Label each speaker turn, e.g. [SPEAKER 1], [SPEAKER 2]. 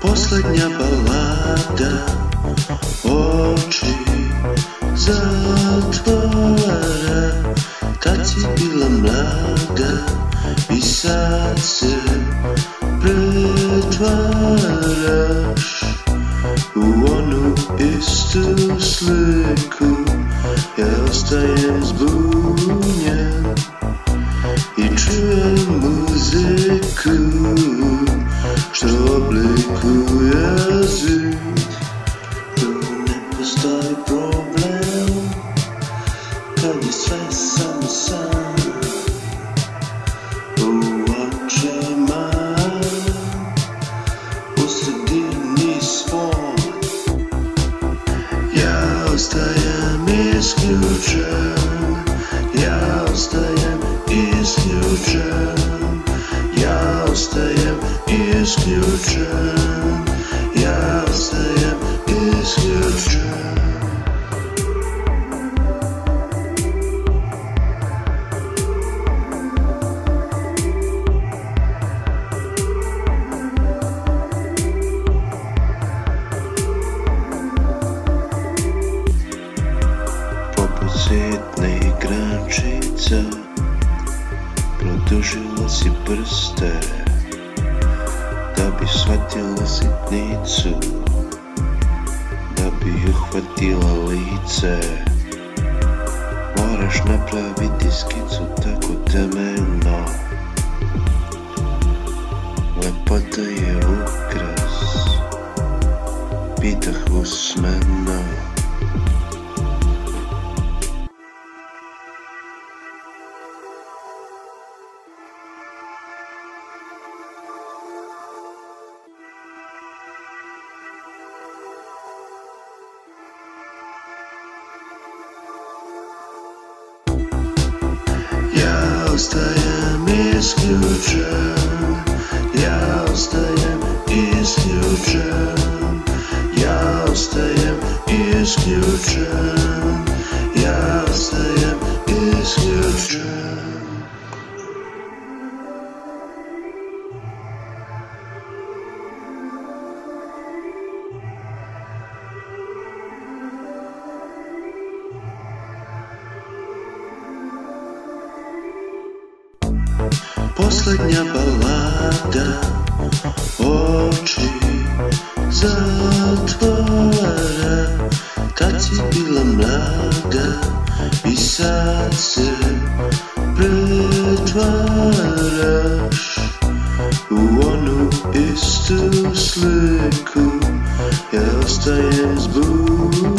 [SPEAKER 1] Poslednja balada, oči zatvara. Tad si bila mlada i sad se pretvaraš u onu istu sliku. Ja ostajem zbunjen i čujem muziku što oblikuje zid. Ne postoji problem kad je sve samo san u očima, u sredini svoj. Ja ostajem isključen, ja ostajem isključen, ja ostajem isključen, ja ostajem isključen. Poput sitne igračica produžila si prste da bi shvatila sitnicu, da bi uhvatila lice. Moraš napraviti skicu tako temeljno. Lepota je ukras, pitah usmeno. Ja ostajem isključen, ja ostajem isključen, ja ostajem isključen, ja ostajem isključen. Poslednja balada, oči zatvara. Tad si bila mlada i sad se pretvaraš u onu istu sliku. Ja ostajem zbunjen